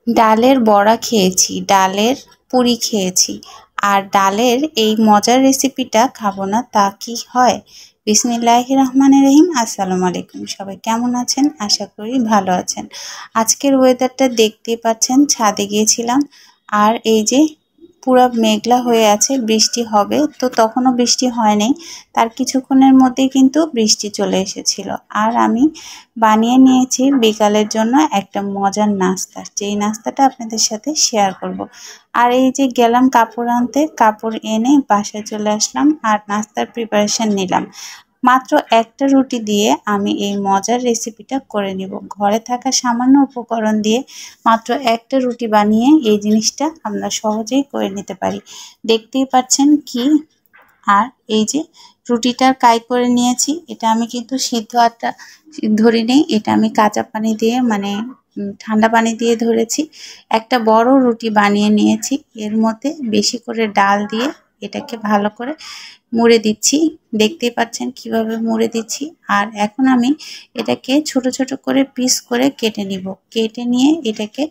ডালের বড়া খেয়েছি, ডালের পুরি খেয়েছি, আর ডালের এই মজার রেসিপিটা খাবো না তা কি হয়? বিসমিল্লাহির রহমানির রহিম। আসসালামু আলাইকুম। সবাই কেমন আছেন? আশা করি ভালো আছেন। আজকের ওয়েদারটা দেখতেই পাচ্ছেন, ছাদে গিয়েছিলাম আর এই যে পুরো মেঘলা হয়ে আছে, বৃষ্টি হবে, তো তখনও বৃষ্টি হয়নি, তার কিছুক্ষণের মধ্যেই কিন্তু বৃষ্টি চলে এসেছিল। আর আমি বানিয়ে নিয়েছি বিকালের জন্য একটা মজার নাস্তা, যেই নাস্তাটা আপনাদের সাথে শেয়ার করব। আর এই যে গেলাম কাপড় আনতে, কাপড় এনে বাসায় চলে আসলাম আর নাস্তার প্রিপারেশন নিলাম। মাত্র একটা রুটি দিয়ে আমি এই মজার রেসিপিটা করে নিব। ঘরে থাকা সামান্য উপকরণ দিয়ে মাত্র একটা রুটি বানিয়ে এই জিনিসটা আমরা সহজেই করে নিতে পারি। দেখতেই পাচ্ছেন কি। আর এই যে রুটিটার কাই করে নিয়েছি, এটা আমি কিন্তু সিদ্ধ আটা ধরি নেই, এটা আমি কাঁচা পানি দিয়ে মানে ঠান্ডা পানি দিয়ে ধরেছি। একটা বড় রুটি বানিয়ে নিয়েছি, এর মধ্যে বেশি করে ডাল দিয়ে এটাকে ভালো করে মুড়ে দিচ্ছি। দেখতেই পাচ্ছেন কিভাবে মুড়ে দিচ্ছি। আর এখন আমি এটাকে ছোট ছোট করে পিস করে কেটে নিব। কেটে নিয়ে এটাকে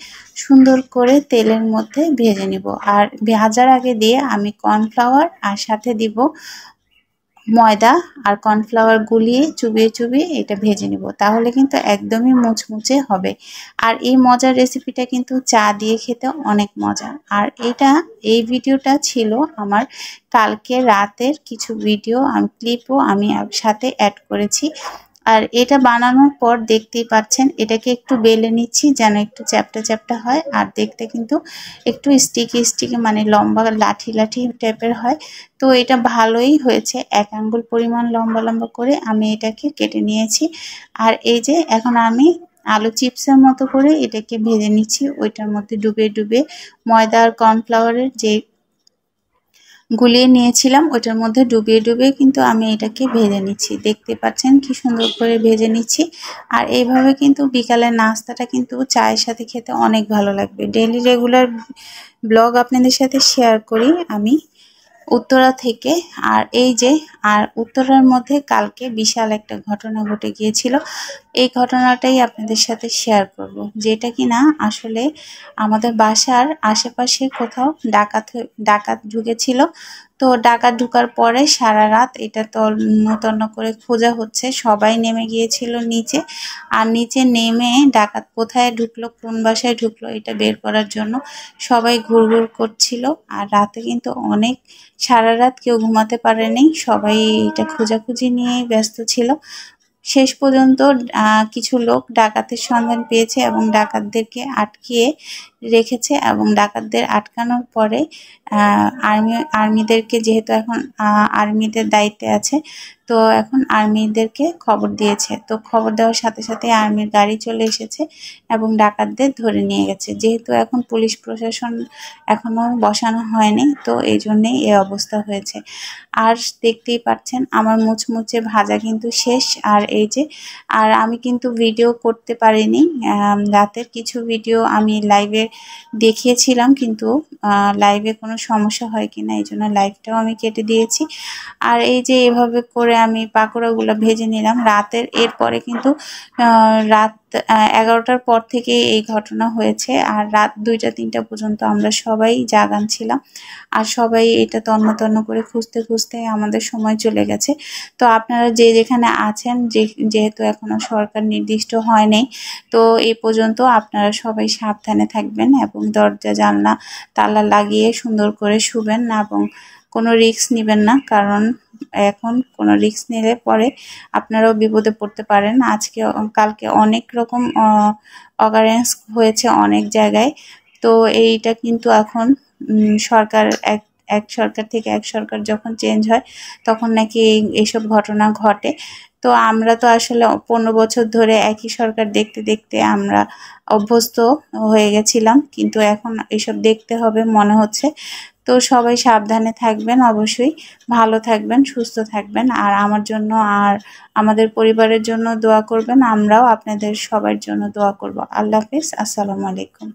সুন্দর করে তেলের মধ্যে ভেজে নিব। আর ভাজার আগে দিয়ে আমি কর্নফ্লাওয়ার আর সাথে দিব ময়দা আর কর্নফ্লাওয়ার গুলিয়ে চুবিয়ে চুবিয়ে এটা ভেজে নিব, তাহলে কিন্তু একদমই মুচমুচে হবে। আর এই মজার রেসিপিটা কিন্তু চা দিয়ে খেতে অনেক মজা। আর এই ভিডিওটা ছিল আমার কালকে রাতের কিছু ভিডিও, ক্লিপও আমি সাথে অ্যাড করেছি। আর এটা বানানোর পর দেখতেই পাচ্ছেন এটাকে একটু বেলে নিচ্ছি যেন একটু চ্যাপটা চ্যাপটা হয়, আর দেখতে কিন্তু একটু স্টিকি স্টিকি মানে লম্বা লাঠি লাঠি টাইপের হয়। তো এটা ভালোই হয়েছে, 1 আঙ্গুল পরিমাণ লম্বা লম্বা করে আমি এটাকে কেটে নিয়েছি। আর এই যে এখন আমি আলু চিপসের মতো করে এটাকে ভেজে নিচ্ছি, ওইটার মধ্যে ডুবে ডুবে ময়দা আর কর্নফ্লাওয়ারের যে গুলিয়ে নিয়েছিলাম ওইটার মধ্যে ডুবিয়ে ডুবিয়ে কিন্তু আমি এটাকে ভেজে নিচ্ছি। দেখতে পাচ্ছেন কি সুন্দর করে ভেজে নিচ্ছি। আর এইভাবে কিন্তু বিকালের নাস্তাটা কিন্তু চায়ের সাথে খেতে অনেক ভালো লাগবে। ডেইলি রেগুলার ব্লগ আপনাদের সাথে শেয়ার করি আমি উত্তরা থেকে। আর উত্তরার মধ্যে কালকে বিশাল একটা ঘটনা ঘটে গিয়েছিল। এই ঘটনাটাই আপনাদের সাথে শেয়ার করব, যেটা কিনা আসলে আমাদের বাসার আশেপাশে কোথাও ডাকাত ঢুকেছিল। তো ডাকাত ঢুকার পরে সারা রাত এটা তন্ন করে খোঁজা হচ্ছে, সবাই নেমে গিয়েছিল নিচে। আর নিচে নেমে ডাকাত কোথায় ঢুকলো, কোন বাসায় ঢুকলো এটা বের করার জন্য সবাই ঘুরঘুর করছিল। আর রাতে কিন্তু অনেক, সারা রাত কেউ ঘুমাতে পারেনি, সবাই এটা খোঁজাখুঁজি নিয়েই ব্যস্ত ছিল। শেষ পর্যন্ত কিছু লোক ডাকাতের সন্ধান পেয়েছে এবং ডাকাতদেরকে আটকিয়ে রেখেছে, এবং ডাকাতদের আটকানোর পরে আর্মিদেরকে, যেহেতু এখন আর্মিদের দায়িত্বে আছে, তো এখন আর্মিদেরকে খবর দিয়েছে। তো খবর দেওয়ার সাথে সাথে আর্মির গাড়ি চলে এসেছে এবং ডাকাতদের ধরে নিয়ে গেছে। যেহেতু এখন পুলিশ প্রশাসন এখনো বসানো হয়নি, তো এই জন্যেই এই অবস্থা হয়েছে। আর দেখতেই পাচ্ছেন আমার মুচমুচে ভাজা কিন্তু শেষ। আর এই যে, আর আমি কিন্তু ভিডিও করতে পারিনি, রাতের কিছু ভিডিও আমি লাইভে দেখিয়েছিলাম, কিন্তু লাইভে কোনো সমস্যা হয় কিনা এই জন্য লাইভটাও আমি কেটে দিয়েছি। আর এই যে এভাবে করে আমি পাকোড়াগুলো ভেজে নিলাম রাতের। এরপরে কিন্তু রাত 11টার পর থেকে এই ঘটনা হয়েছে, আর রাত 2টা-3টা পর্যন্ত আমরা সবাই জাগান ছিলাম। আর সবাই এটা তন্ন তন্ন করে খুঁজতে খুঁজতে আমাদের সময় চলে গেছে। তো আপনারা যে যেখানে আছেন, যেহেতু এখনো সরকার নির্দিষ্ট হয়নি, তো এই পর্যন্ত আপনারা সবাই সাবধানে থাকবেন এবং দরজা জানলা তালা লাগিয়ে সুন্দর করে শুবেন না, এবং কোনো রিস্ক নেবেন না, কারণ এখন কোনো রিস্ক নিলে পরে আপনারাও বিপদে পড়তে পারেন। কালকে অনেক রকম অকারেন্স হয়েছে অনেক জায়গায়। তো এইটা কিন্তু এখন সরকার এক সরকার থেকে এক সরকার যখন চেঞ্জ হয় তখন নাকি এইসব ঘটনা ঘটে। তো আমরা তো আসলে 15 বছর ধরে একই সরকার দেখতে দেখতে আমরা অভ্যস্ত হয়ে গেছিলাম, কিন্তু এখন এসব দেখতে হবে মনে হচ্ছে। তো সবাই সাবধানে থাকবেন, অবশ্যই ভালো থাকবেন, সুস্থ থাকবেন, আর আমার জন্য আর আমাদের পরিবারের জন্য দোয়া করবেন। আমরাও আপনাদের সবার জন্য দোয়া করব। আল্লাহ হাফেজ। আসসালামু আলাইকুম।